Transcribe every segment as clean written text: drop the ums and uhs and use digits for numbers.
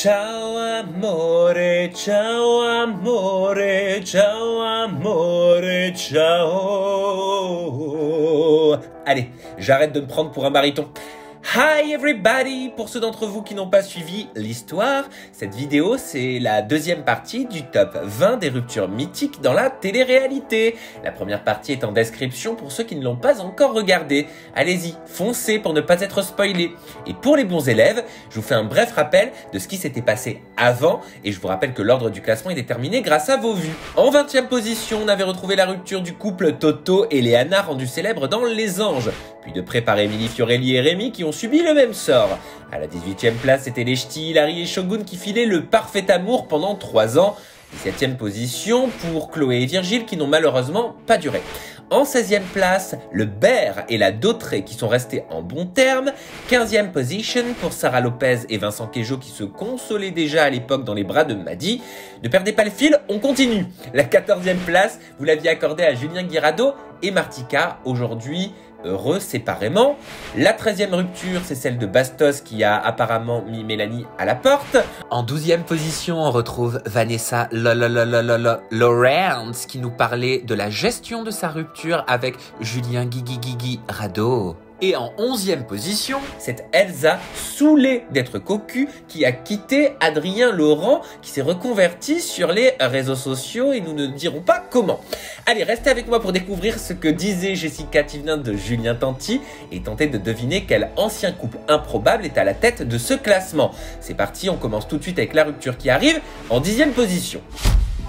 Ciao amore, ciao amore, ciao amore, ciao. Allez, j'arrête de me prendre pour un baryton. Hi everybody! Pour ceux d'entre vous qui n'ont pas suivi l'histoire, cette vidéo c'est la deuxième partie du top 20 des ruptures mythiques dans la télé-réalité. La première partie est en description pour ceux qui ne l'ont pas encore regardée. Allez-y, foncez pour ne pas être spoilé. Et pour les bons élèves, je vous fais un bref rappel de ce qui s'était passé avant et je vous rappelle que l'ordre du classement est déterminé grâce à vos vues. En 20e position, on avait retrouvé la rupture du couple Toto et Léana rendu célèbre dans Les Anges. Puis de près par Émilie Fiorelli et Rémi qui ont subi le même sort. À la 18e place, c'était les ch'tis, Hilary et Shogun qui filaient le parfait amour pendant 3 ans. 17e position pour Chloé et Virgile qui n'ont malheureusement pas duré. En 16e place, le Bear et la Dautré qui sont restés en bons termes. 15e position pour Sarah Lopez et Vincent Queijo qui se consolaient déjà à l'époque dans les bras de Maddy. Ne perdez pas le fil, on continue. La 14e place, vous l'aviez accordée à Julien Guirado et Martika. Aujourd'hui, heureux séparément. La 13e rupture, c'est celle de Bastos qui a apparemment mis Mélanie à la porte. En 12e position, on retrouve Vanessa Lawrence qui nous parlait de la gestion de sa rupture avec Julien Guigui Rado. Et en 11e position, c'est Elsa, saoulée d'être cocu, qui a quitté Adrien Laurent, qui s'est reconverti sur les réseaux sociaux et nous ne dirons pas comment. Allez, restez avec moi pour découvrir ce que disait Jessica Thivenin de Julien Tanti et tenter de deviner quel ancien couple improbable est à la tête de ce classement. C'est parti, on commence tout de suite avec la rupture qui arrive en 10e position.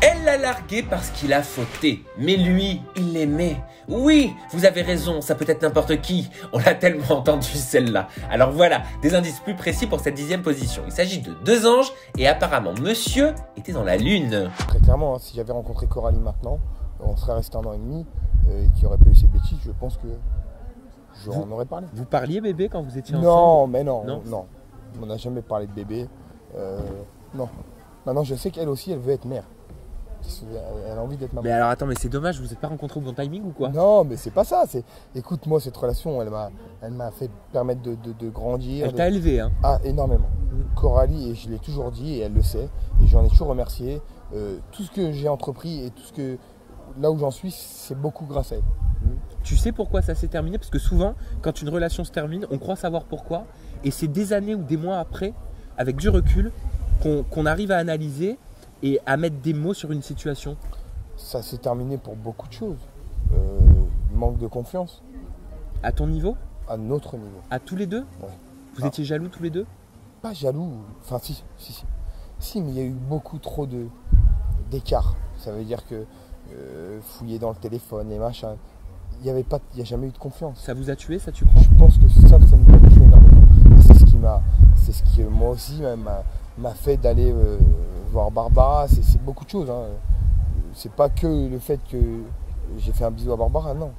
Elle l'a largué parce qu'il a fauté, mais lui, il l'aimait. Oui, vous avez raison, ça peut être n'importe qui. On l'a tellement entendu celle-là. Alors voilà, des indices plus précis pour cette 10e position. Il s'agit de 2 anges et apparemment monsieur était dans la lune. Très clairement, hein, si j'avais rencontré Coralie maintenant, on serait resté 1 an et demi et qu'il n'y aurait pas eu ces bêtises, je pense que j'en aurais parlé. Vous parliez bébé quand vous étiez ensemble? Non, mais non. On n'a jamais parlé de bébé. Non. Maintenant, je sais qu'elle aussi, elle veut être mère. Elle a envie d'être maman. Mais alors attends, mais c'est dommage, vous n'êtes pas rencontrés au bon timing ou quoi? Non, mais c'est pas ça. Écoute, moi, cette relation, elle m'a fait permettre de grandir. Elle t'a élevé, hein? Ah, énormément. Coralie, et je l'ai toujours dit, et elle le sait, et j'en ai toujours remercié. Tout ce que j'ai entrepris et tout ce que là où j'en suis, c'est beaucoup grâce à elle. Tu sais pourquoi ça s'est terminé? Parce que souvent, quand une relation se termine, on croit savoir pourquoi, et c'est des années ou des mois après, avec du recul, qu'on arrive à analyser et à mettre des mots sur une situation. Ça s'est terminé pour beaucoup de choses. Manque de confiance. À ton niveau? À notre niveau. À tous les deux? Ouais. Vous étiez jaloux tous les deux? Pas jaloux. Enfin si. Si, mais il y a eu beaucoup trop d'écart. Ça veut dire que fouiller dans le téléphone et machin, il n'y a jamais eu de confiance. Ça vous a tué, ça tu crois? Je pense que ça me a tué énormément. C'est ce qui moi aussi m'a fait d'aller voir Barbara. C'est beaucoup de choses. Hein. C'est pas que le fait que j'ai fait un bisou à Barbara, non.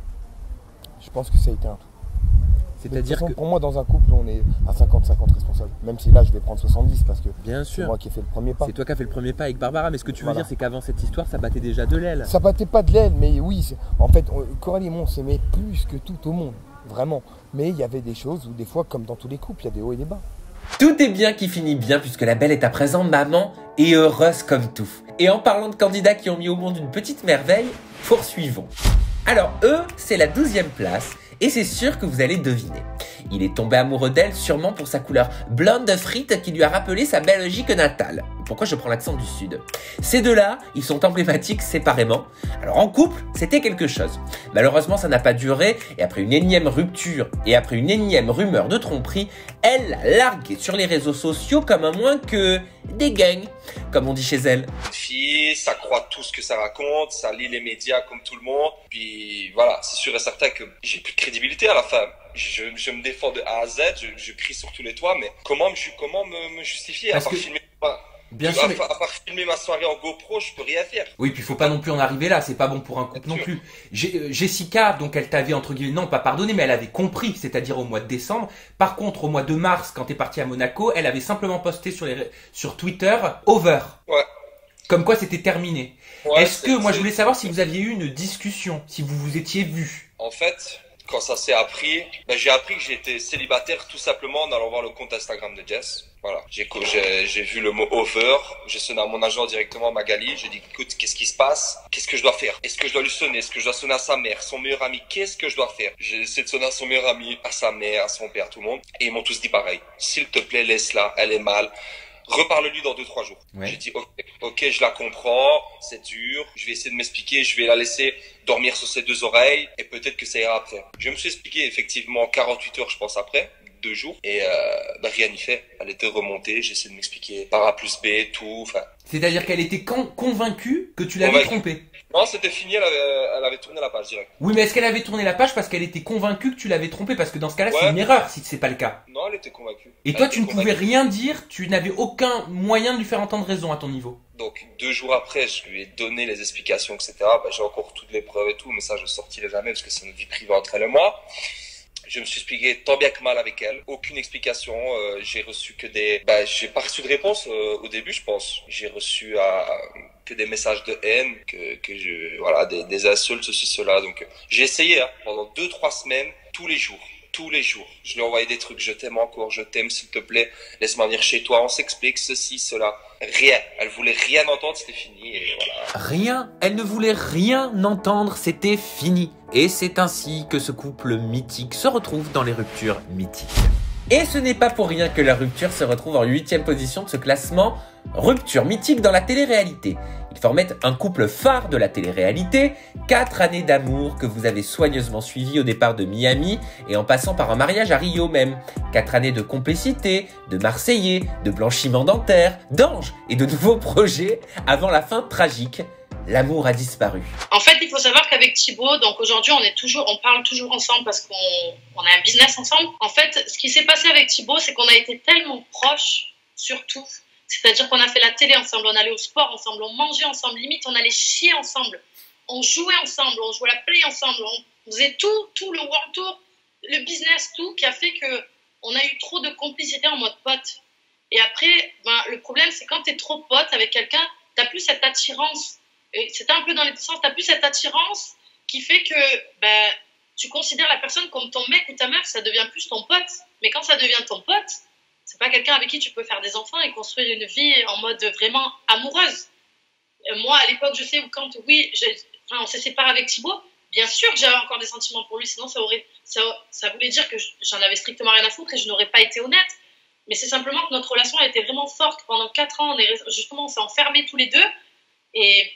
Je pense que ça a été un tout. C'est-à-dire que pour moi, dans un couple, on est à 50-50 responsable. Même si là, je vais prendre 70 parce que c'est moi qui ai fait le premier pas. C'est toi qui as fait le premier pas avec Barbara. Mais ce que tu veux dire, c'est qu'avant cette histoire, ça battait déjà de l'aile. Ça battait pas de l'aile, mais oui. En fait, Coralie et moi, on s'aimait plus que tout au monde. Vraiment. Mais il y avait des choses où des fois, comme dans tous les couples, il y a des hauts et des bas. Tout est bien qui finit bien puisque la belle est à présent maman et heureuse comme tout. Et en parlant de candidats qui ont mis au monde une petite merveille, poursuivons. Alors eux, c'est la 12e place et c'est sûr que vous allez deviner. Il est tombé amoureux d'elle sûrement pour sa couleur blonde frite qui lui a rappelé sa Belgique natale. Pourquoi je prends l'accent du sud? Ces deux-là, ils sont emblématiques séparément. Alors en couple, c'était quelque chose. Malheureusement, ça n'a pas duré et après une énième rupture et après une énième rumeur de tromperie, elle l'a largué sur les réseaux sociaux comme un moins que des gangs, comme on dit chez elle. Fille, ça croit tout ce que ça raconte, ça lit les médias comme tout le monde. Puis voilà, c'est sûr et certain que j'ai plus de crédibilité à la fin. Je me défends de A à Z, je crie sur tous les toits, mais comment me justifier à part filmer à part filmer ma soirée en GoPro, je peux rien faire. Oui, puis il faut pas non plus en arriver là, c'est pas bon pour un couple non plus. Jessica, donc elle t'avait entre guillemets, non pas pardonné, mais elle avait compris, c'est-à-dire au mois de décembre. Par contre, au mois de mars, quand t'es parti à Monaco, elle avait simplement posté sur Twitter « over ». Ouais. Comme quoi c'était terminé. Ouais, Est-ce que, moi je voulais savoir si vous aviez eu une discussion, si vous vous étiez vus. En fait, Quand ça s'est appris, ben, j'ai appris que j'étais célibataire tout simplement en allant voir le compte Instagram de Jess. Voilà. J'ai vu le mot over. J'ai sonné à mon agent directement, Magali. J'ai dit, écoute, qu'est-ce qui se passe? Qu'est-ce que je dois faire? Est-ce que je dois lui sonner? Est-ce que je dois sonner à sa mère, son meilleur ami? Qu'est-ce que je dois faire? J'ai essayé de sonner à son meilleur ami, à sa mère, à son père, à tout le monde. Et ils m'ont tous dit pareil. S'il te plaît, laisse-la. Elle est mal. Reparle-lui dans 2-3 jours. Ouais. J'ai dit, ok, je la comprends, c'est dur, je vais essayer de m'expliquer, je vais la laisser dormir sur ses 2 oreilles, et peut-être que ça ira après. Je me suis expliqué effectivement 48 heures, je pense, après, 2 jours, et rien n'y fait. Elle était remontée, j'ai essayé de m'expliquer par A plus B, tout, enfin... C'est-à-dire qu'elle était convaincue que tu l'avais trompée? Non, c'était fini, elle avait tourné la page direct. Oui, mais est-ce qu'elle avait tourné la page parce qu'elle était convaincue que tu l'avais trompée? Parce que dans ce cas-là, c'est une erreur si c'est pas le cas. Non, elle était convaincue. Et toi, tu ne pouvais rien dire, tu n'avais aucun moyen de lui faire entendre raison à ton niveau. Donc 2 jours après, je lui ai donné les explications, etc. Ben, j'ai encore toutes les preuves et tout, mais ça, je sortirai jamais parce que c'est une vie privée entre elle et moi. Je me suis expliqué tant bien que mal avec elle. Aucune explication. J'ai reçu que des... j'ai pas reçu de réponse au début, je pense. J'ai reçu que des messages de haine, voilà, des insultes, ceci, cela. Donc, j'ai essayé pendant 2-3 semaines, tous les jours. Je lui ai envoyé des trucs. Je t'aime encore, je t'aime, s'il te plaît. Laisse-moi venir chez toi, on s'explique, ceci, cela. Rien. Elle voulait rien entendre, c'était fini et voilà. Rien. Elle ne voulait rien entendre, c'était fini. Et c'est ainsi que ce couple mythique se retrouve dans les ruptures mythiques. Et ce n'est pas pour rien que la rupture se retrouve en 8e position de ce classement rupture mythique dans la télé-réalité. Ils formaient un couple phare de la télé-réalité, 4 années d'amour que vous avez soigneusement suivies au départ de Miami et en passant par un mariage à Rio même. 4 années de complicité, de Marseillais, de blanchiment dentaire, d'anges et de nouveaux projets avant la fin tragique. L'amour a disparu. En fait, il faut savoir qu'avec Thibaut, donc aujourd'hui, on parle toujours ensemble parce qu'on a un business ensemble. En fait, ce qui s'est passé avec Thibaut, c'est qu'on a été tellement proches, surtout. C'est-à-dire qu'on a fait la télé ensemble, on allait au sport ensemble, on mangeait ensemble, limite on allait chier ensemble, on jouait ensemble, on jouait à la play ensemble, on faisait tout le world tour, le business, tout, qui a fait qu'on a eu trop de complicité en mode pote. Et après, le problème, c'est quand tu es trop pote avec quelqu'un, tu n'as plus cette attirance. C'était un peu dans les deux sens, tu n'as plus cette attirance qui fait que tu considères la personne comme ton mec ou ta meuf, ça devient plus ton pote. Mais quand ça devient ton pote, c'est pas quelqu'un avec qui tu peux faire des enfants et construire une vie en mode vraiment amoureuse. Moi, à l'époque, je sais quand, on s'est séparés avec Thibaut, bien sûr que j'avais encore des sentiments pour lui, sinon ça voulait dire que j'en avais strictement rien à foutre et je n'aurais pas été honnête. Mais c'est simplement que notre relation a été vraiment forte. Pendant 4 ans, on s'est enfermés tous les deux. Et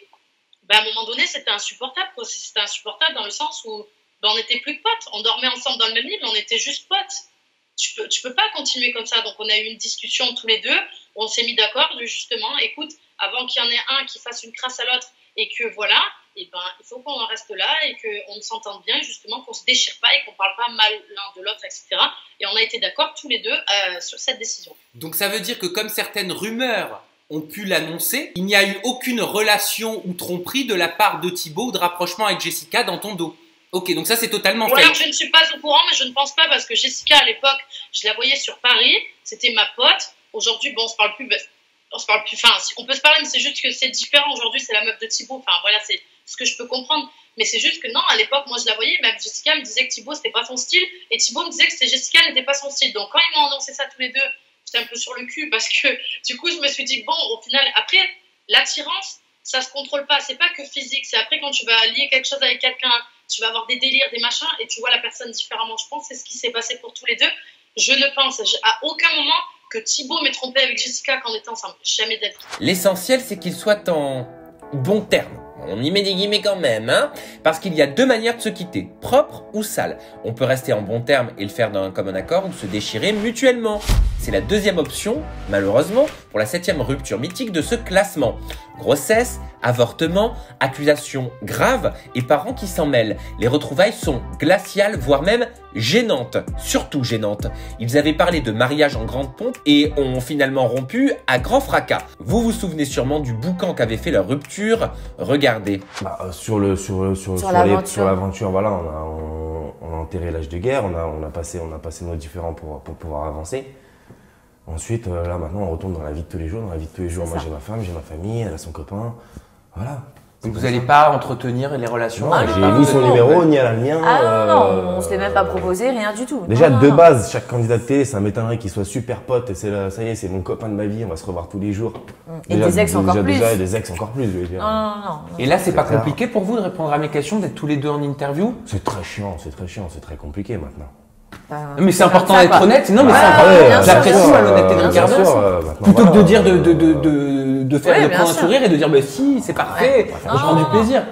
à un moment donné, c'était insupportable. C'était insupportable dans le sens où on n'était plus que potes. On dormait ensemble dans le même lit, mais on était juste potes. Tu peux pas continuer comme ça. Donc, on a eu une discussion tous les deux. On s'est mis d'accord de justement, écoute, avant qu'il y en ait un qui fasse une crasse à l'autre et que voilà, il faut qu'on en reste là et qu'on s'entende bien, justement, qu'on se déchire pas et qu'on parle pas mal l'un de l'autre, etc. Et on a été d'accord tous les deux sur cette décision. Donc, ça veut dire que comme certaines rumeurs ont pu l'annoncer, il n'y a eu aucune relation ou tromperie de la part de Thibaut ou de rapprochement avec Jessica dans ton dos. Ok, donc ça c'est totalement fake. Alors je ne suis pas au courant, mais je ne pense pas parce que Jessica à l'époque, je la voyais sur Paris, c'était ma pote. Aujourd'hui, on se parle plus. Enfin, on peut se parler, mais c'est juste que c'est différent. Aujourd'hui, c'est la meuf de Thibaut. Enfin voilà, c'est ce que je peux comprendre. Mais c'est juste que non, à l'époque, moi je la voyais, même Jessica me disait que Thibaut c'était pas son style, et Thibaut me disait que Jessica n'était pas son style. Donc quand ils m'ont annoncé ça tous les deux, j'étais un peu sur le cul parce que du coup je me suis dit bon, au final, après l'attirance, ça se contrôle pas. C'est pas que physique, c'est après quand tu vas lier quelque chose avec quelqu'un. Tu vas avoir des délires, des machins, et tu vois la personne différemment. Je pense que c'est ce qui s'est passé pour tous les deux. Je ne pense à aucun moment que Thibaut m'ait trompé avec Jessica quand on était ensemble. Jamais d'avis. L'essentiel, c'est qu'ils soient en bon terme. On y met des guillemets quand même, hein, parce qu'il y a 2 manières de se quitter, propre ou sale. On peut rester en bon terme et le faire d'un commun accord ou se déchirer mutuellement. C'est la 2e option, malheureusement, pour la 7e rupture mythique de ce classement. Grossesse, avortement, accusations graves et parents qui s'en mêlent. Les retrouvailles sont glaciales, voire même gênantes, surtout gênantes. Ils avaient parlé de mariage en grande pompe et ont finalement rompu à grand fracas. Vous vous souvenez sûrement du boucan qu'avait fait leur rupture. Regardez. Sur l'aventure, voilà, on a enterré l'âge de guerre, on a passé nos différends pour pouvoir avancer. Ensuite, là maintenant, on retourne dans la vie de tous les jours. Dans la vie de tous les jours, moi j'ai ma femme, j'ai ma famille, elle a son copain. Voilà. Vous n'allez pas entretenir les relations? J'ai ni son numéro, ni à la mien. Ah non, on se l'est même pas proposé, rien du tout. Déjà, de base, chaque candidat de télé, ça m'étonnerait qu'il soit super pote. Et ça y est, c'est mon copain de ma vie, on va se revoir tous les jours. Et des ex encore plus. Déjà, et des ex encore plus, je veux dire. Non. Et là, c'est pas compliqué pour vous de répondre à mes questions, d'être tous les deux en interview? C'est très chiant, c'est très compliqué maintenant. Mais c'est important d'être honnête. Non, mais j'apprécie l'honnêteté de Ricardo. Plutôt que de dire de faire prendre un sourire et de dire bah si, c'est parfait, je prends du plaisir.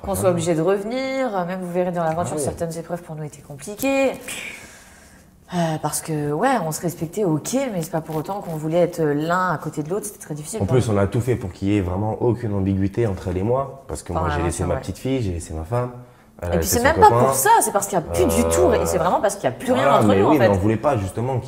Qu'on soit obligé de revenir, même vous verrez dans l'aventure, certaines épreuves pour nous étaient compliquées. Parce que on se respectait, ok, mais c'est pas pour autant qu'on voulait être l'un à côté de l'autre, c'était très difficile. En plus, on a tout fait pour qu'il y ait vraiment aucune ambiguïté entre elle et moi, parce que moi j'ai laissé ma petite fille, j'ai laissé ma femme. Et puis c'est même pas pour ça, c'est parce qu'il n'y a plus du tout, et c'est vraiment parce qu'il n'y a plus rien entre nous en fait. Mais on voulait pas justement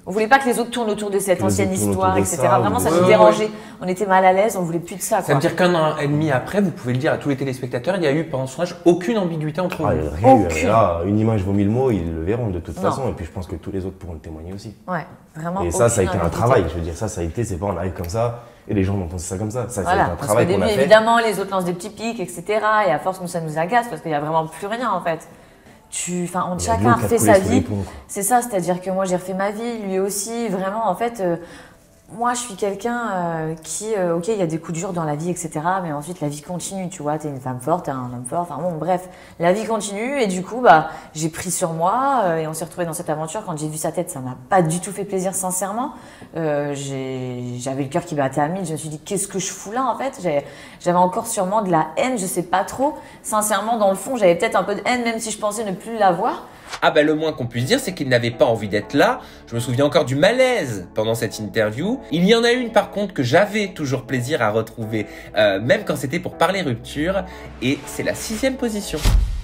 On voulait pas que les autres tournent autour de cette ancienne histoire, etc. Vraiment ça nous dérangeait, on était mal à l'aise, on voulait plus de ça. Ça veut dire qu'un an et demi après, vous pouvez le dire à tous les téléspectateurs, il y a eu pendant ce tournage aucune ambiguïté entre vous. Là, une image vaut 1000 mots, ils le verront de toute façon, et puis je pense que tous les autres pourront le témoigner aussi. Ouais, vraiment. Et ça a été un travail, je veux dire, ça a été, c'est pas on arrive comme ça. Et les gens m'ont pensé ça comme ça. Ça a été un travail qu'on a fait. Évidemment, les autres lancent des petits pics, etc. Et à force, ça nous agace parce qu'il n'y a vraiment plus rien en fait. Chacun refait sa vie. C'est ça, c'est-à-dire que moi j'ai refait ma vie, lui aussi. Vraiment, en fait, moi je suis quelqu'un qui, ok, il y a des coups durs dans la vie, etc. Mais ensuite la vie continue, tu vois. T'es une femme forte, t'es un homme fort. Enfin bon, bref, la vie continue et du coup, j'ai pris sur moi et on s'est retrouvés dans cette aventure. Quand j'ai vu sa tête, ça m'a pas du tout fait plaisir, sincèrement. J'avais le cœur qui battait à 1000. Je me suis dit, qu'est-ce que je fous là en fait? J'avais encore sûrement de la haine, je sais pas trop. Sincèrement, dans le fond, j'avais peut-être un peu de haine, même si je pensais ne plus l'avoir. Ah le moins qu'on puisse dire, c'est qu'il n'avait pas envie d'être là. Je me souviens encore du malaise pendant cette interview. Il y en a une par contre que j'avais toujours plaisir à retrouver, même quand c'était pour parler rupture, et c'est la 6e position.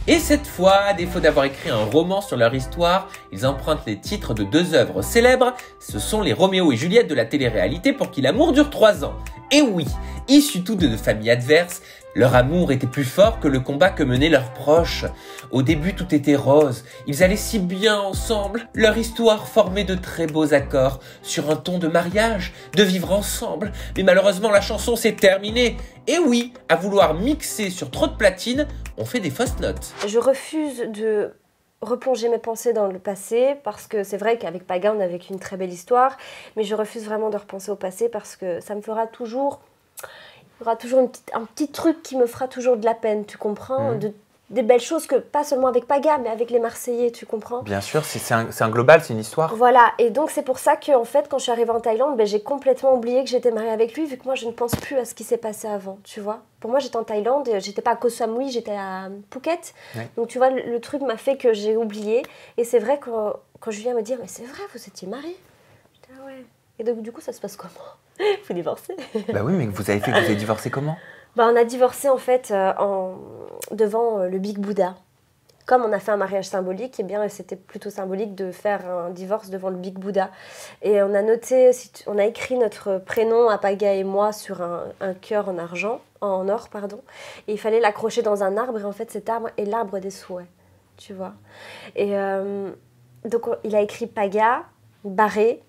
Et cette fois, à défaut d'avoir écrit un roman sur leur histoire, ils empruntent les titres de 2 œuvres célèbres. Ce sont les Roméo et Juliette de la télé-réalité pour qui l'amour dure 3 ans. Et oui, issus tous de familles adverses, leur amour était plus fort que le combat que menaient leurs proches. Au début, tout était rose. Ils allaient si bien ensemble. Leur histoire formait de très beaux accords sur un ton de mariage, de vivre ensemble. Mais malheureusement, la chanson s'est terminée. Et oui, à vouloir mixer sur trop de platine, on fait des fausses notes. Je refuse de replonger mes pensées dans le passé parce que c'est vrai qu'avec Paga, on a vécu une très belle histoire. Mais je refuse vraiment de repenser au passé parce que ça me fera toujours... Il y aura toujours un petit truc qui me fera toujours de la peine, tu comprends? Des belles choses, que pas seulement avec Paga, mais avec les Marseillais, tu comprends? Bien sûr, c'est un global, c'est une histoire. Voilà, et donc c'est pour ça que en fait, quand je suis arrivée en Thaïlande, j'ai complètement oublié que j'étais mariée avec lui, vu que moi je ne pense plus à ce qui s'est passé avant, tu vois? Pour moi, j'étais en Thaïlande, j'étais pas à Koh Samui, j'étais à Phuket. Ouais. Donc tu vois, le truc m'a fait que j'ai oublié. Et c'est vrai que quand Julien me dit, mais c'est vrai, vous étiez mariés? J'étais, ah ouais. Et donc du coup, ça se passe comment? Vous divorcez? Bah oui, mais vous avez divorcé comment? On a divorcé en fait devant le Big Buddha. Comme on a fait un mariage symbolique, eh bien c'était plutôt symbolique de faire un divorce devant le Big Buddha. Et on a écrit notre prénom à Paga et moi sur un cœur en or, pardon. Et il fallait l'accrocher dans un arbre, et en fait cet arbre est l'arbre des souhaits, tu vois. Et donc il a écrit Paga, Barré,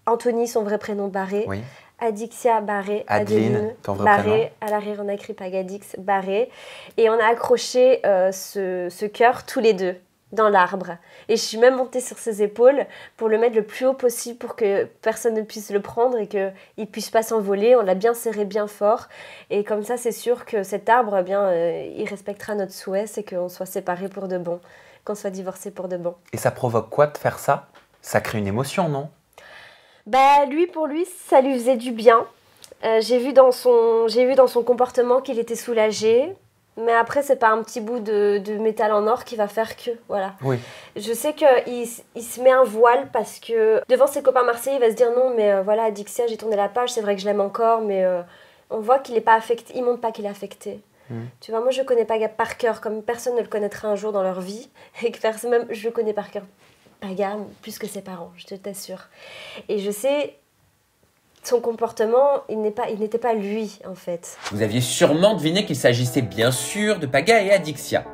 Anthony, son vrai prénom, Barré. Oui. Adixia, Barré. Adeline, ton vrai Barré. prénom. À l'arrière, on a écrit Pagadix, Barré. Et on a accroché ce cœur tous les deux dans l'arbre. Et je suis même montée sur ses épaules pour le mettre le plus haut possible pour que personne ne puisse le prendre et qu'il ne puisse pas s'envoler. On l'a bien serré, bien fort. Et comme ça, c'est sûr que cet arbre, il respectera notre souhait, c'est qu'on soit séparés pour de bon, qu'on soit divorcés pour de bon. Et ça provoque quoi de faire ça? Ça crée une émotion, non? Pour lui, ça lui faisait du bien. J'ai vu dans son comportement qu'il était soulagé. Mais après, c'est pas un petit bout de métal en or qui va faire que, voilà. Oui. Je sais qu'il se met un voile parce que devant ses copains marseillais, il va se dire non, mais voilà, Adixia, j'ai tourné la page, c'est vrai que je l'aime encore, mais on voit qu'il n'est pas affecté, il montre pas qu'il est affecté. Tu vois, moi je connais Paga par cœur, comme personne ne le connaîtra un jour dans leur vie, et que même je le connais par cœur. Paga plus que ses parents, je te t'assure. Et je sais, son comportement, il n'était pas lui, en fait. Vous aviez sûrement deviné qu'il s'agissait bien sûr de Paga et Adixia.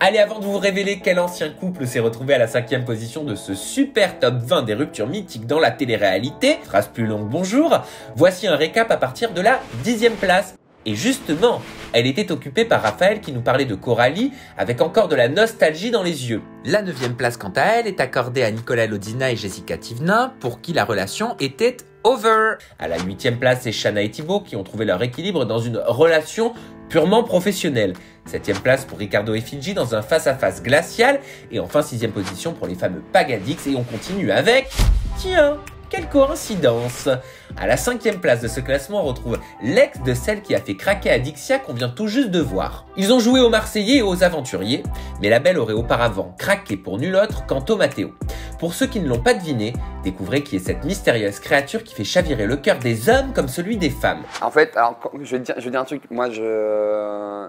Allez, avant de vous révéler quel ancien couple s'est retrouvé à la 5e position de ce super top 20 des ruptures mythiques dans la télé-réalité, phrase plus longue bonjour, voici un récap à partir de la 10e place. Et justement, elle était occupée par Raphaël qui nous parlait de Coralie avec encore de la nostalgie dans les yeux. La 9e place quant à elle est accordée à Nicolas Lodina et Jessica Thivenin pour qui la relation était over. À la 8e place, c'est Shanna et Thibaut qui ont trouvé leur équilibre dans une relation purement professionnelle. 7e place pour Ricardo et Fidji dans un face-à-face glacial. Et enfin 6e position pour les fameux Pagadix. Et on continue avec... Tiens, quelle coïncidence! À la 5e place de ce classement, on retrouve l'ex de celle qui a fait craquer Adixia qu'on vient tout juste de voir. Ils ont joué aux Marseillais et aux Aventuriers, mais la belle aurait auparavant craqué pour nul autre qu'Anto Matteo. Pour ceux qui ne l'ont pas deviné, découvrez qui est cette mystérieuse créature qui fait chavirer le cœur des hommes comme celui des femmes. En fait, alors, je vais dire un truc, moi j'ai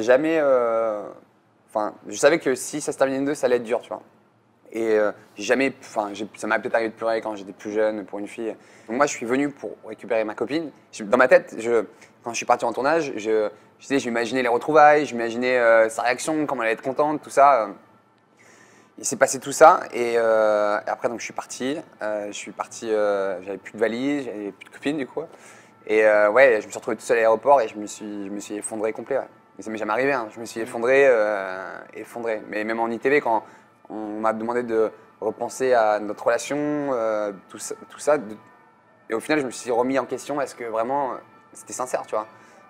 jamais... Enfin, je savais que si ça se terminait 2, ça allait être dur, tu vois. Et j'ai jamais, enfin, ça m'a peut-être arrivé de pleurer quand j'étais plus jeune pour une fille. Donc moi, je suis venu pour récupérer ma copine. Dans ma tête, quand je suis parti en tournage, j'imaginais les retrouvailles, j'imaginais sa réaction, comment elle allait être contente, tout ça. Il s'est passé tout ça et après donc je suis parti. J'avais plus de valise, j'avais plus de copine du coup. Et ouais, je me suis retrouvé tout seul à l'aéroport et je me suis effondré complet. Ouais. Mais ça m'est jamais arrivé. Hein. Je me suis effondré. Mais même en ITV quand on m'a demandé de repenser à notre relation, tout ça. Et au final, je me suis remis en question. Est-ce que vraiment c'était sincère, tu vois?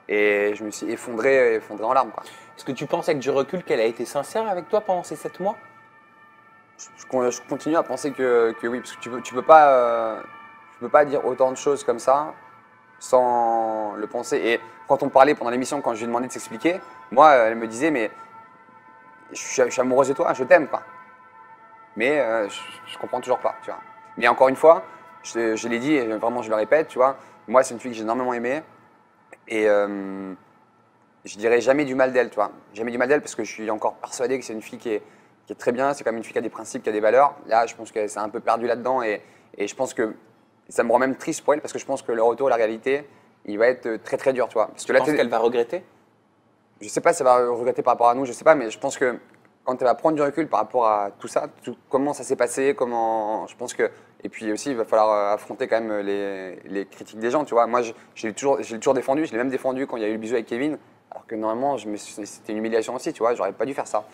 Et je me suis effondré en larmes. Est-ce que tu penses avec du recul qu'elle a été sincère avec toi pendant ces 7 mois? Je continue à penser que oui, parce que tu peux pas dire autant de choses comme ça sans le penser. Et quand on parlait pendant l'émission, quand je lui ai demandé de s'expliquer, moi, elle me disait, mais je suis amoureuse de toi, je t'aime, quoi. Mais je comprends toujours pas, tu vois. Mais encore une fois, je l'ai dit et vraiment je le répète, tu vois. Moi, c'est une fille que j'ai énormément aimée et je dirais jamais du mal d'elle, tu vois. Jamais du mal d'elle parce que je suis encore persuadé que c'est une fille qui est très bien. C'est quand même une fille qui a des principes, qui a des valeurs. Là, je pense qu'elle s'est un peu perdue là-dedans et je pense que ça me rend même triste pour elle parce que je pense que le retour à la réalité, il va être très très dur, tu vois. Parce que tu penses qu'elle va regretter? Je sais pas si elle va regretter par rapport à nous, je sais pas, mais je pense que quand elle va prendre du recul par rapport à tout ça, comment ça s'est passé, je pense que... Et puis aussi, il va falloir affronter quand même les critiques des gens, tu vois. Moi, je l'ai toujours défendu, je l'ai même défendu quand il y a eu le bisou avec Kevin, alors que normalement, c'était une humiliation aussi, tu vois, j'aurais pas dû faire ça.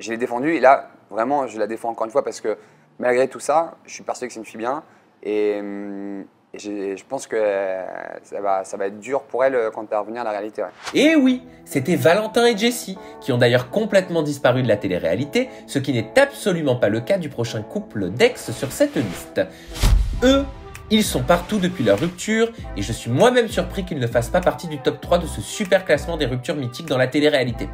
Je l'ai défendu et là, vraiment, je la défends encore une fois parce que malgré tout ça, je suis persuadé que c'est une fille bien et je pense que ça va être dur pour elle quand elle va revenir à la réalité. Ouais. Et oui, c'était Valentin et Jessie, qui ont d'ailleurs complètement disparu de la télé-réalité, ce qui n'est absolument pas le cas du prochain couple d'ex sur cette liste. Eux, ils sont partout depuis leur rupture, et je suis moi-même surpris qu'ils ne fassent pas partie du top 3 de ce super classement des ruptures mythiques dans la télé-réalité.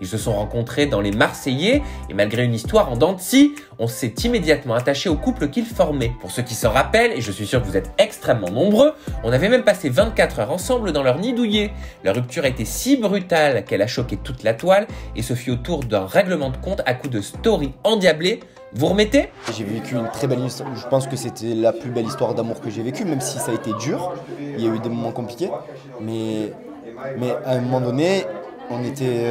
Ils se sont rencontrés dans les Marseillais, et malgré une histoire en dents de scie, on s'est immédiatement attaché au couple qu'ils formaient. Pour ceux qui s'en rappellent, et je suis sûr que vous êtes extrêmement nombreux, on avait même passé 24 heures ensemble dans leur nid douillet. Leur rupture a été si brutale qu'elle a choqué toute la toile, et ce fut autour d'un règlement de compte à coups de story endiablés. Vous remettez? J'ai vécu une très belle histoire, je pense que c'était la plus belle histoire d'amour que j'ai vécue, même si ça a été dur, il y a eu des moments compliqués, mais à un moment donné, on était...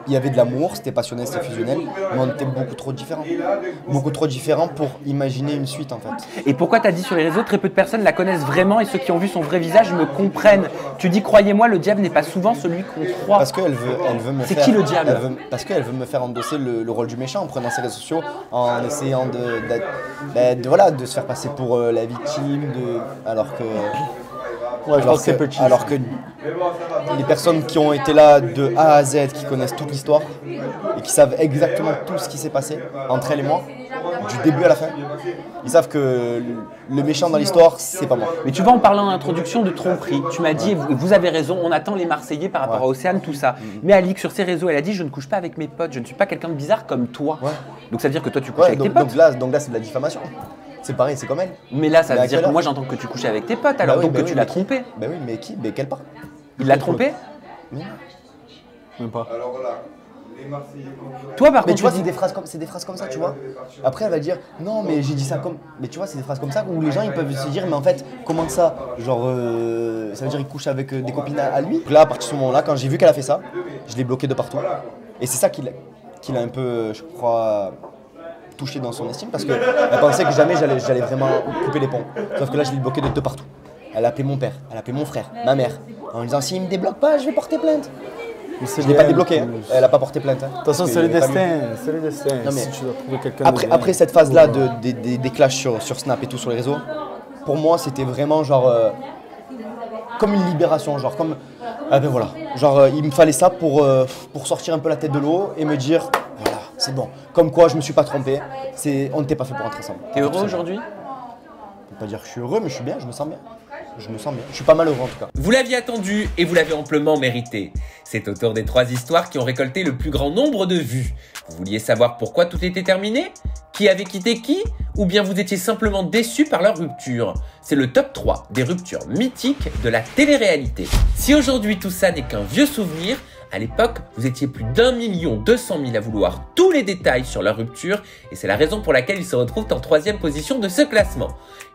il y avait de l'amour, c'était passionnel, c'était fusionnel, mais on était beaucoup trop différents. Beaucoup trop différents pour imaginer une suite en fait. Et pourquoi tu as dit sur les réseaux, très peu de personnes la connaissent vraiment et ceux qui ont vu son vrai visage me comprennent. Tu dis, croyez-moi, le diable n'est pas souvent celui qu'on croit. Parce qu'elle veut me faire... C'est qui le diable? Parce qu'elle veut me faire endosser le rôle du méchant en prenant ses réseaux sociaux, en essayant de se faire passer pour la victime, alors que... Ouais, alors que les personnes qui ont été là de A à Z, qui connaissent toute l'histoire et qui savent exactement tout ce qui s'est passé entre elle et moi, du début à la fin, ils savent que le méchant dans l'histoire, c'est pas moi. Mais tu vois, en parlant en introduction de tromperie, tu m'as dit, et vous avez raison, on attend les Marseillais par rapport à Océane, tout ça. Mais Alix, sur ses réseaux, elle a dit, je ne couche pas avec mes potes, je ne suis pas quelqu'un de bizarre comme toi. Ouais. Donc ça veut dire que toi, tu couches avec tes potes. Donc là, c'est de la diffamation. C'est pareil, c'est comme elle. Mais là, ça veut dire que moi j'entends que tu couchais avec tes potes, alors donc tu l'as trompé. Bah oui, mais qui? Mais quelle part? Il l'a trompé? Non. Même pas. Alors voilà, les Marseillais. Toi par contre, tu vois, c'est des phrases comme ça, tu vois. Après, elle va dire non, mais j'ai dit ça comme. Mais tu vois, c'est des phrases comme ça où les gens ils peuvent se dire, mais en fait, comment ça? Genre, ça veut dire qu'il couche avec des copines à lui. Là, à partir de ce moment-là, quand j'ai vu qu'elle a fait ça, je l'ai bloqué de partout. Et c'est ça qui l'a un peu, je crois, touché dans son estime parce qu'elle pensait que jamais j'allais vraiment couper les ponts. Sauf que là, je l'ai bloqué de partout. Elle a appelé mon père, elle a appelé mon frère, ma mère, en disant s'il me débloque pas, je vais porter plainte. Je ne l'ai pas débloqué, hein. Elle n'a pas porté plainte. Hein, de toute façon, c'est le destin. C'est le destin. Non, mais si tu dois trouver quelqu'un après cette phase-là des clashs sur Snap et tout sur les réseaux, pour moi, c'était vraiment genre comme une libération, genre comme ah ben voilà, genre il me fallait ça pour sortir un peu la tête de l'eau et me dire voilà, c'est bon. Comme quoi, je me suis pas trompé. On n'était pas fait pour être ensemble. T'es heureux aujourd'hui? Je peux pas dire que je suis heureux, mais je suis bien, je me sens bien. Je me sens bien. Je suis pas malheureux en tout cas. Vous l'aviez attendu et vous l'avez amplement mérité. C'est au tour des 3 histoires qui ont récolté le plus grand nombre de vues. Vous vouliez savoir pourquoi tout était terminé? Qui avait quitté qui? Ou bien vous étiez simplement déçu par leur rupture? C'est le top 3 des ruptures mythiques de la télé-réalité. Si aujourd'hui tout ça n'est qu'un vieux souvenir, à l'époque, vous étiez plus d'1 200 000 à vouloir tous les détails sur leur rupture et c'est la raison pour laquelle ils se retrouvent en 3e position de ce classement.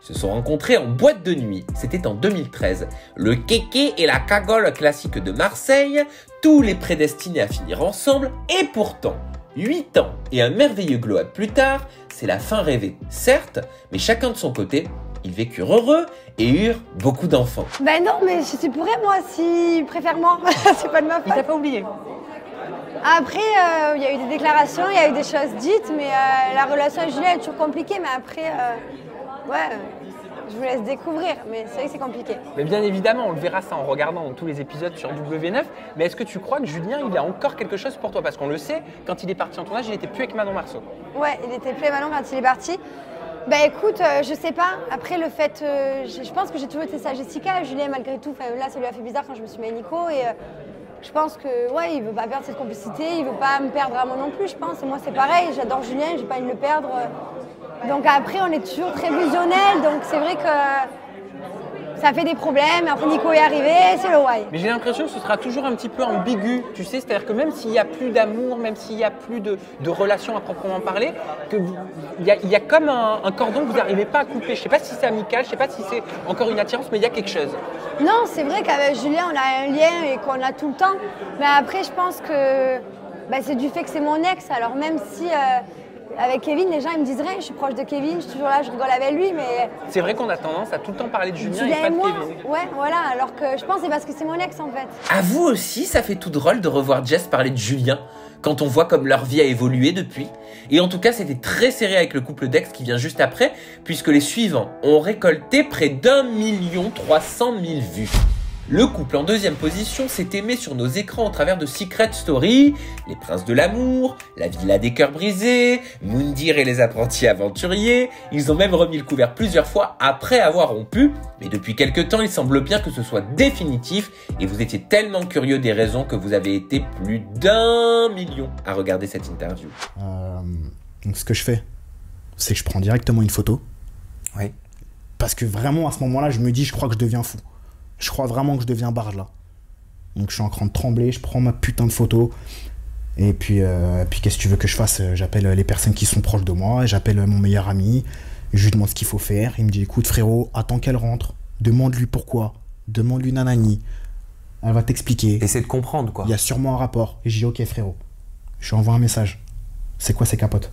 Ils se sont rencontrés en boîte de nuit, c'était en 2013. Le kéké et la cagole classique de Marseille, tous les prédestinés à finir ensemble et pourtant, 8 ans et un merveilleux glow-up plus tard, c'est la fin rêvée, certes, mais chacun de son côté, ils vécurent heureux et eurent beaucoup d'enfants. Ben non, mais je suis pour elle, moi, s'il préfère moi. C'est pas de ma faute. Il t'a pas oublié? Après, il y a eu des déclarations, il y a eu des choses dites, mais la relation avec Julien est toujours compliquée. Mais après, ouais, je vous laisse découvrir, mais c'est vrai que c'est compliqué. Mais bien évidemment, on le verra ça en regardant tous les épisodes sur W9. Mais est-ce que tu crois que Julien, il a encore quelque chose pour toi? Parce qu'on le sait, quand il est parti en tournage, il n'était plus avec Manon Marceau. Ouais, il était plus avec Manon quand il est parti. Bah écoute, je sais pas. Après le fait, je pense que j'ai toujours été ça. Jessica, Julien malgré tout, là ça lui a fait bizarre quand je me suis mis à Nico et je pense que ouais, il veut pas perdre cette complicité, il veut pas me perdre à moi non plus, je pense. Et moi c'est pareil, j'adore Julien, j'ai pas envie de le perdre. Donc après on est toujours très fusionnels, donc c'est vrai que ça fait des problèmes. Après Nico est arrivé, c'est le why. Mais j'ai l'impression que ce sera toujours un petit peu ambigu, tu sais, c'est-à-dire que même s'il n'y a plus d'amour, même s'il n'y a plus de relation à proprement parler, il y a comme un cordon que vous n'arrivez pas à couper. Je sais pas si c'est amical, je sais pas si c'est encore une attirance, mais il y a quelque chose. Non, c'est vrai qu'avec Julien, on a un lien et qu'on a tout le temps. Mais après, je pense que c'est du fait que c'est mon ex. Alors même si avec Kevin, les gens ils me disent rien, je suis proche de Kevin, je suis toujours là, je rigole avec lui, mais... C'est vrai qu'on a tendance à tout le temps parler de Julien et pas de Kevin. Ouais, voilà, alors que je pense que c'est parce que c'est mon ex en fait. À vous aussi, ça fait tout drôle de revoir Jess parler de Julien quand on voit comme leur vie a évolué depuis. Et en tout cas, c'était très serré avec le couple d'ex qui vient juste après, puisque les suivants ont récolté près d'1 300 000 vues. Le couple en 2e position s'est aimé sur nos écrans au travers de Secret Story, Les Princes de l'amour, La Villa des cœurs brisés, Moundir et les apprentis aventuriers. Ils ont même remis le couvert plusieurs fois après avoir rompu. Mais depuis quelques temps, il semble bien que ce soit définitif et vous étiez tellement curieux des raisons que vous avez été plus d'1 million à regarder cette interview. Donc ce que je fais, c'est que je prends directement une photo. Oui. Parce que vraiment à ce moment-là, je me dis, je crois que je deviens fou. Je crois vraiment que je deviens barde là. Donc je suis en train de trembler, je prends ma putain de photo. Et puis qu'est-ce que tu veux que je fasse? J'appelle les personnes qui sont proches de moi, j'appelle mon meilleur ami, je lui demande ce qu'il faut faire. Il me dit écoute frérot, attends qu'elle rentre, demande-lui pourquoi, demande-lui nanani. Elle va t'expliquer. Essaie de comprendre quoi. Il y a sûrement un rapport. Et je dis ok frérot, je lui envoie un message. C'est quoi ces capotes?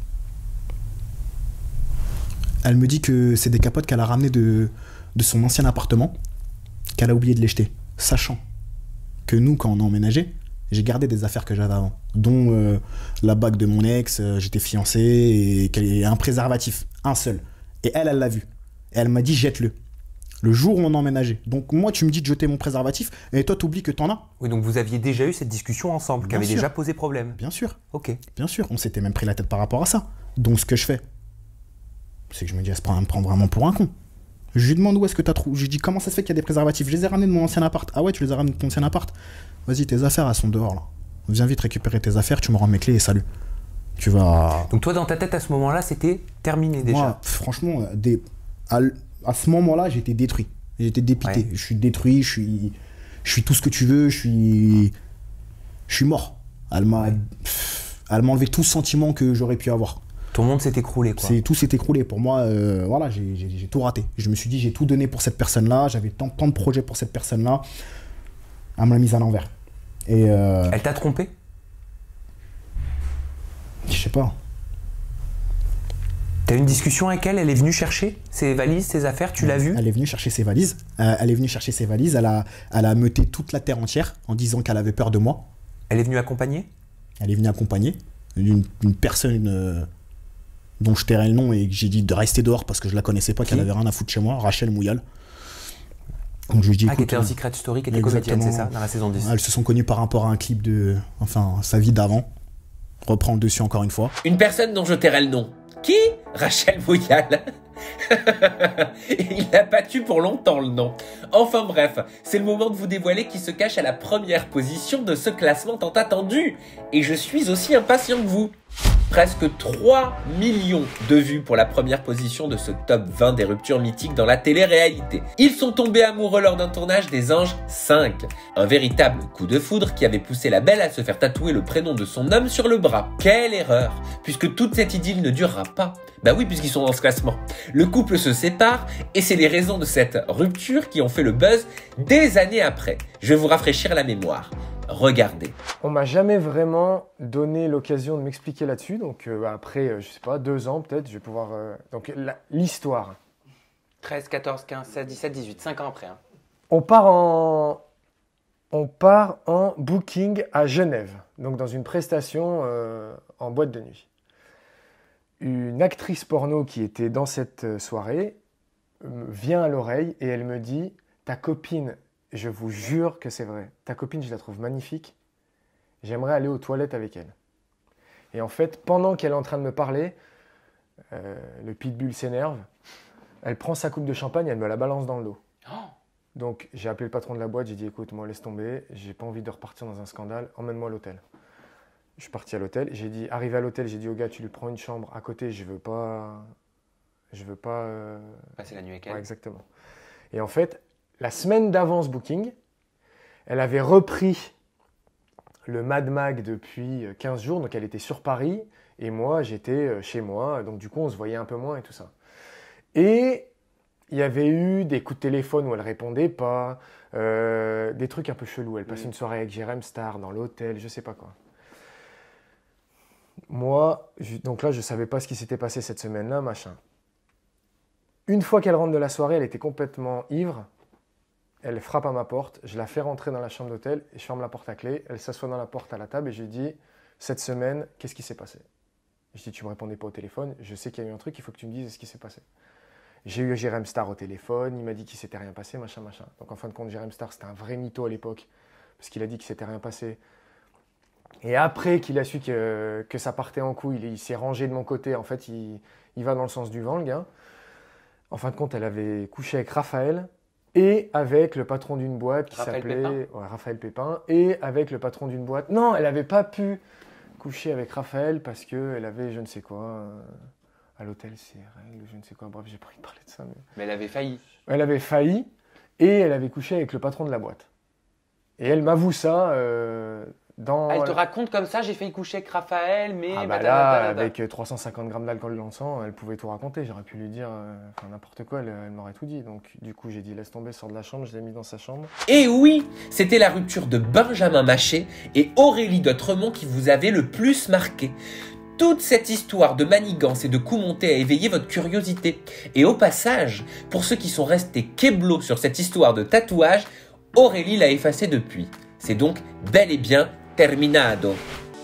Elle me dit que c'est des capotes qu'elle a ramenées de son ancien appartement, qu'elle a oublié de les jeter, sachant que nous, quand on a emménagé, j'ai gardé des affaires que j'avais avant, dont la bague de mon ex, j'étais fiancé, et un préservatif, un seul. Et elle l'a vu. Et elle m'a dit, jette-le. Le jour où on a emménagé. Donc moi, tu me dis de jeter mon préservatif, et toi, t'oublies que t'en as. Oui, donc vous aviez déjà eu cette discussion ensemble, qui avait déjà posé problème. Bien sûr. Ok. Bien sûr, on s'était même pris la tête par rapport à ça. Donc ce que je fais, c'est que je me dis, elle me prend vraiment pour un con. Je lui demande où est-ce que t'as trouvé. Je lui dis comment ça se fait qu'il y a des préservatifs. Je les ai ramenés de mon ancien appart. Ah ouais, tu les as ramenés de ton ancien appart. Vas-y, tes affaires, elles sont dehors là. Viens vite récupérer tes affaires, tu me rends mes clés et salut. Tu vas... Donc toi, dans ta tête, à ce moment-là, c'était terminé déjà? Moi, franchement, à ce moment-là, j'étais détruit. J'étais dépité. Ouais. Je suis détruit, je suis tout ce que tu veux, je suis mort. Elle m'a enlevé tout sentiment que j'aurais pu avoir. Ton monde s'est écroulé, quoi. Tout s'est écroulé. Pour moi, voilà, j'ai tout raté. Je me suis dit, j'ai tout donné pour cette personne-là. J'avais tant de projets pour cette personne-là. Elle me l'a mise à l'envers. Et elle t'a trompé? Je sais pas. T'as eu une discussion avec elle? Elle est venue chercher ses valises, ses affaires, tu l'as vue? Elle est venue chercher ses valises. Elle a meuté toute la terre entière en disant qu'elle avait peur de moi. Elle est venue accompagner? Elle est venue accompagner une personne dont je tairai le nom et que j'ai dit de rester dehors parce que je la connaissais pas, qu'elle avait rien à foutre chez moi, Rachel Mouyal. Donc je lui dis, qui était un Secret Story, qui était comédienne, c'est ça, dans la saison 10. Elles se sont connues par rapport à un clip de, sa vie d'avant. Reprends le dessus encore une fois. Une personne dont je tairai le nom. Qui? Rachel Mouyal. Il n'a pas tu pour longtemps le nom. Enfin bref, c'est le moment de vous dévoiler qui se cache à la première position de ce classement tant attendu. Et je suis aussi impatient que vous. Presque 3 millions de vues pour la première position de ce top 20 des ruptures mythiques dans la télé-réalité. Ils sont tombés amoureux lors d'un tournage des Anges 5. Un véritable coup de foudre qui avait poussé la belle à se faire tatouer le prénom de son homme sur le bras. Quelle erreur, puisque toute cette idylle ne durera pas. Bah oui, puisqu'ils sont dans ce classement. Le couple se sépare et c'est les raisons de cette rupture qui ont fait le buzz des années après. Je vais vous rafraîchir la mémoire. Regardez. On m'a jamais vraiment donné l'occasion de m'expliquer là-dessus. Donc après, je sais pas, 2 ans peut-être, je vais pouvoir... Donc l'histoire. 13, 14, 15, 16, 17, 18, 5 ans après. Hein. On part en booking à Genève, donc dans une prestation en boîte de nuit. Une actrice porno qui était dans cette soirée vient à l'oreille et elle me dit « Ta copine... » Je vous jure que c'est vrai. Ta copine, je la trouve magnifique. J'aimerais aller aux toilettes avec elle. Et en fait, pendant qu'elle est en train de me parler, le pitbull s'énerve. Elle prend sa coupe de champagne et elle me la balance dans le dos. Donc, j'ai appelé le patron de la boîte. J'ai dit, écoute, moi, laisse tomber. J'ai pas envie de repartir dans un scandale. Emmène-moi à l'hôtel. Je suis parti à l'hôtel. J'ai dit, arrivé à l'hôtel, j'ai dit au gars, tu lui prends une chambre à côté. Je veux pas... Passer la nuit avec elle. Ouais, exactement. Et en fait... La semaine d'avant ce booking, elle avait repris le Mad Mag depuis 15 jours, donc elle était sur Paris, et moi j'étais chez moi, donc du coup on se voyait un peu moins et tout ça. Et il y avait eu des coups de téléphone où elle répondait pas, des trucs un peu chelous, elle passait une soirée avec Jérém Star dans l'hôtel, je sais pas quoi. Moi, donc là je savais pas ce qui s'était passé cette semaine-là, machin. Une fois qu'elle rentre de la soirée, elle était complètement ivre. Elle frappe à ma porte, je la fais rentrer dans la chambre d'hôtel et je ferme la porte à clé. Elle s'assoit dans la porte à la table et je lui dis « Cette semaine, qu'est-ce qui s'est passé ?» Je dis « Tu me répondais pas au téléphone, je sais qu'il y a eu un truc, il faut que tu me dises ce qui s'est passé. » J'ai eu Jérém Star au téléphone, il m'a dit qu'il s'était rien passé, machin, machin. Donc en fin de compte, Jérém Star, c'était un vrai mytho à l'époque parce qu'il a dit qu'il s'était rien passé. Et après qu'il a su que ça partait en couille, il s'est rangé de mon côté. En fait, il va dans le sens du vent, le gars. En fin de compte, elle avait couché avec Raphaël. Et avec le patron d'une boîte qui s'appelait Raphaël Pépin. Et avec le patron d'une boîte. Non, elle n'avait pas pu coucher avec Raphaël parce qu'elle avait je ne sais quoi à l'hôtel, ses règles, je ne sais quoi. Bref, j'ai pas envie de parler de ça. Mais elle avait failli. Elle avait failli et elle avait couché avec le patron de la boîte. Et elle m'avoue ça dans... Elle te raconte comme ça, j'ai failli coucher avec Raphaël, mais... Ah bah là, avec 350 grammes d'alcool dans le sang, elle pouvait tout raconter. J'aurais pu lui dire n'importe quoi, elle m'aurait tout dit. Donc du coup, j'ai dit laisse tomber, sors de la chambre, je l'ai mis dans sa chambre. Et oui, c'était la rupture de Benjamin Maché et Aurélie d'Autremont qui vous avait le plus marqué. Toute cette histoire de manigance et de coups montés a éveillé votre curiosité. Et au passage, pour ceux qui sont restés keblos sur cette histoire de tatouage, Aurélie l'a effacé depuis. C'est donc bel et bien terminado.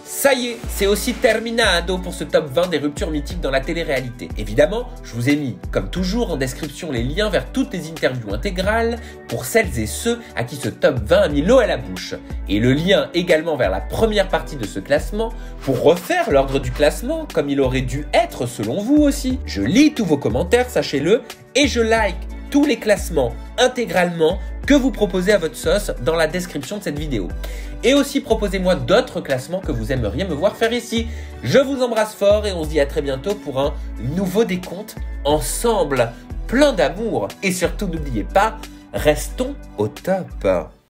Ça y est, c'est aussi terminado pour ce top 20 des ruptures mythiques dans la télé-réalité. Évidemment, je vous ai mis, comme toujours, en description les liens vers toutes les interviews intégrales pour celles et ceux à qui ce top 20 a mis l'eau à la bouche. Et le lien également vers la première partie de ce classement pour refaire l'ordre du classement comme il aurait dû être selon vous aussi. Je lis tous vos commentaires, sachez-le, et je like tous les classements intégralement que vous proposez à votre sauce dans la description de cette vidéo. Et aussi proposez-moi d'autres classements que vous aimeriez me voir faire ici. Je vous embrasse fort et on se dit à très bientôt pour un nouveau décompte ensemble, plein d'amour. Et surtout n'oubliez pas, restons au top.